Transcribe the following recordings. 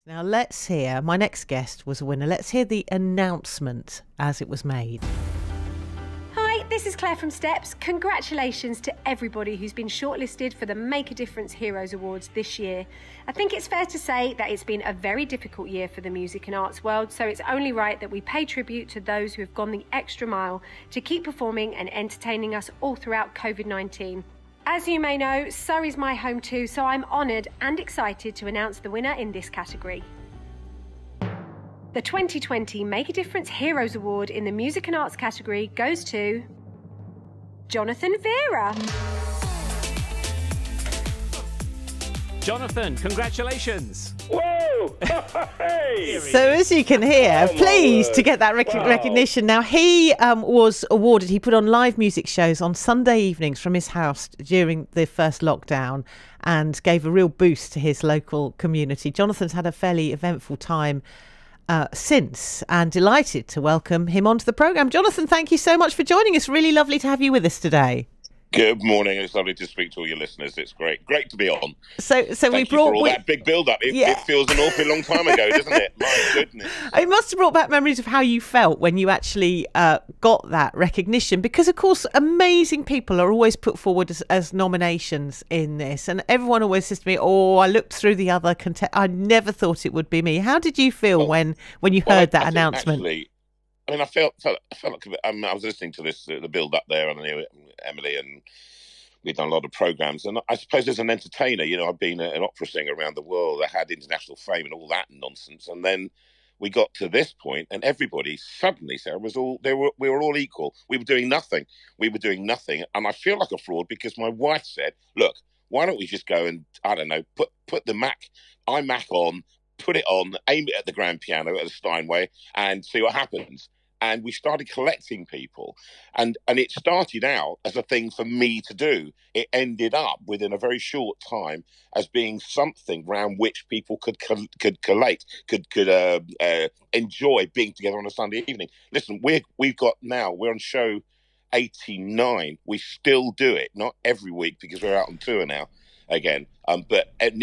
Now let's hear, my next guest was a winner. Let's hear the announcement as it was made. Hi, this is Claire from Steps. Congratulations to everybody who's been shortlisted for the Make a Difference Heroes Awards this year. I think it's fair to say that it's been a very difficult year for the music and arts world, so it's only right that we pay tribute to those who have gone the extra mile to keep performing and entertaining us all throughout COVID-19. As you may know, Surrey's my home too, so I'm honoured and excited to announce the winner in this category. The 2020 Make a Difference Heroes Award in the Music and Arts category goes to Jonathan Veira. Jonathan, congratulations. Whoa! Hey! So as you can hear, pleased to get that recognition. Now, he was awarded, he put on live music shows on Sunday evenings from his house during the first lockdown and gave a real boost to his local community. Jonathan's had a fairly eventful time since, and delighted to welcome him onto the programme. Jonathan, thank you so much for joining us. Really lovely to have you with us today. Good morning. It's lovely to speak to all your listeners. It's great to be on. So Thank we you brought for all that big build-up. It feels an awfully long time ago, doesn't it? My goodness. It must have brought back memories of how you felt when you actually got that recognition, because, of course, amazing people are always put forward as nominations in this, and everyone always says to me, "Oh, I looked through the other I never thought it would be me." How did you feel when you heard that announcement? Actually, I mean, I felt like a bit, I was listening to this, the build-up there, and I knew Emily, and we've done a lot of programs. And I suppose as an entertainer, I've been an opera singer around the world. I had international fame and all that nonsense. And then we got to this point, and everybody suddenly, Sarah, we were all equal. We were doing nothing. And I feel like a fraud because my wife said, "Look, why don't we just go and, I don't know, put the iMac on, put it on, aim it at the grand piano at the Steinway, and see what happens." And we started collecting people, and it started out as a thing for me to do. It ended up within a very short time as being something around which people could collate, could enjoy being together on a Sunday evening. Listen, we're on show 89. We still do it, not every week because we're out on tour now again, but at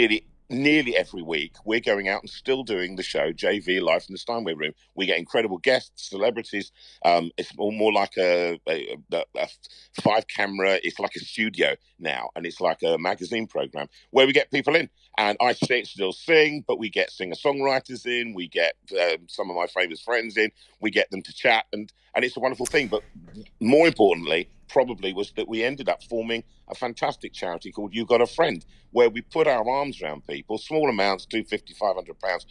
nearly every week we're going out and still doing the show JV live from the Steinway Room. We get incredible guests, celebrities. It's more like a 5-camera. It's like a studio now, and it's like a magazine program where we get people in, and I still sing, but we get singer-songwriters in, we get some of my famous friends in, we get them to chat, and it's a wonderful thing. But more importantly probably was that we ended up forming a fantastic charity called You Got a Friend, where we put our arms around people, small amounts, £250, £500,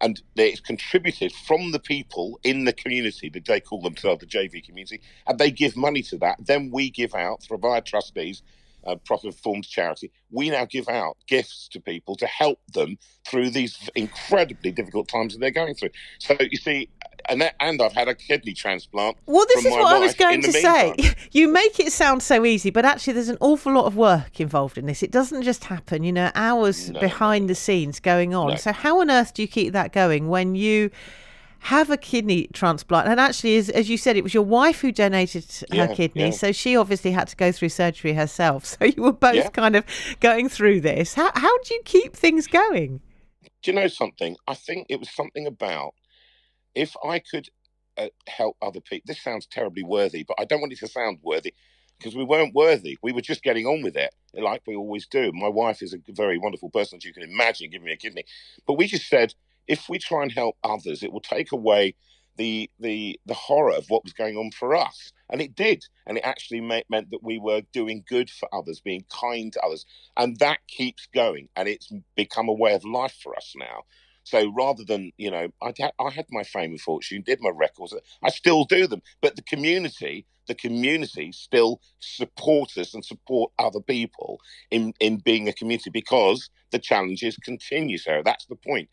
and it's contributed from the people in the community, that they call themselves the JV community, and they give money to that. Then we give out, through our trustees, proper formed charity, we now give out gifts to people to help them through these incredibly difficult times that they're going through. So you see, and I've had a kidney transplant. Well, this from is my what I wife was going in the to say. meantime. You make it sound so easy, but actually there's an awful lot of work involved in this. It doesn't just happen, hours behind the scenes going on. No. So how on earth do you keep that going when you have a kidney transplant? And actually, as you said, it was your wife who donated her kidney, so she obviously had to go through surgery herself. So you were both kind of going through this. How do you keep things going? Do you know something? I think it was something about, if I could help other people. This sounds terribly worthy, but I don't want it to sound worthy, because we weren't worthy. We were just getting on with it, like we always do. My wife is a very wonderful person, as you can imagine, giving me a kidney. But we just said, if we try and help others, it will take away the horror of what was going on for us. And it did. And it actually meant that we were doing good for others, being kind to others. And that keeps going. And it's become a way of life for us now. So rather than, I had my fame and fortune, did my records, I still do them. But the community still support us and support other people in being a community, because the challenges continue, Sarah. That's the point.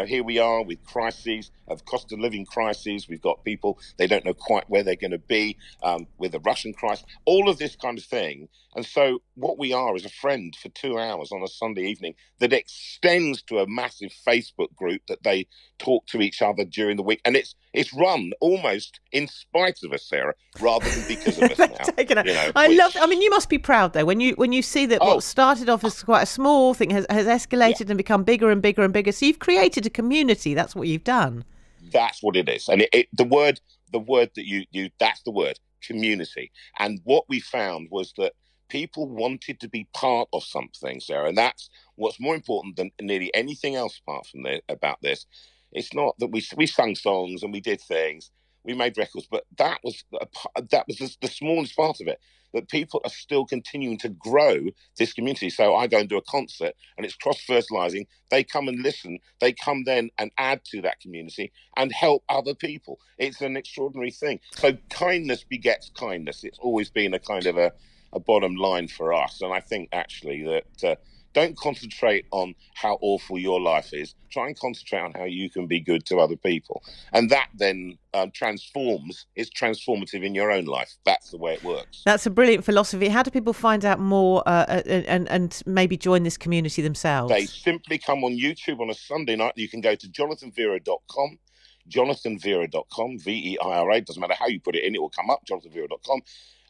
Here we are with crises, of cost of living crises. We've got people, they don't know quite where they're going to be, with the Russian crisis, all of this kind of thing. And so what we are is a friend for 2 hours on a Sunday evening that extends to a massive Facebook group that they talk to each other during the week. And it's run almost in spite of us, Sarah, rather than because of us now. I mean, you must be proud though when you see that what started off as quite a small thing has escalated and become bigger and bigger and bigger. So you've created a community. That's what you've done. That's what it is. And the word that you that's the word, community. And what we found was that people wanted to be part of something, Sarah, and that's what's more important than nearly anything else apart from about this. It's not that we sung songs and we did things, we made records, but that was the smallest part of it. That people are still continuing to grow this community. So I go and do a concert and it's cross-fertilizing. They come and listen. They come then and add to that community and help other people. It's an extraordinary thing. So kindness begets kindness. It's always been a kind of a bottom line for us. And I think actually that don't concentrate on how awful your life is. Try and concentrate on how you can be good to other people. And that then transforms. It's transformative in your own life. That's the way it works. That's a brilliant philosophy. How do people find out more and maybe join this community themselves? They simply come on YouTube on a Sunday night. You can go to jonathanveira.com. jonathanveira.com, Veira, doesn't matter how you put it in, it will come up, jonathanveira.com.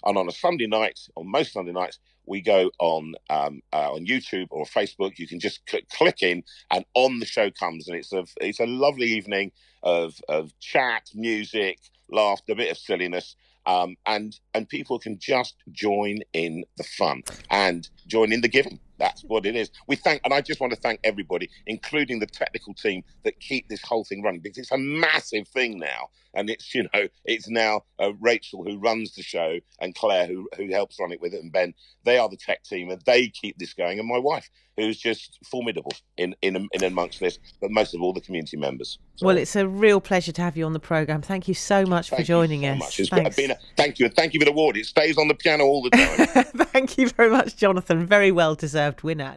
And on a Sunday night, on most Sunday nights, we go on YouTube or Facebook. You can just click in, and on the show comes, and it's a lovely evening of chat, music, laughter, a bit of silliness, and people can just join in the fun and join in the giving. That's what it is. And I just want to thank everybody, including the technical team that keep this whole thing running, because it's a massive thing now. And it's now Rachel who runs the show, and Claire who helps run it with it, and Ben. They are the tech team, and they keep this going. And my wife, who's just formidable in amongst this, but most of all the community members. So, well, it's a real pleasure to have you on the programme. Thank you so much for joining us. Thank you for the award. It stays on the piano all the time. Thank you very much, Jonathan. Very well deserved winner.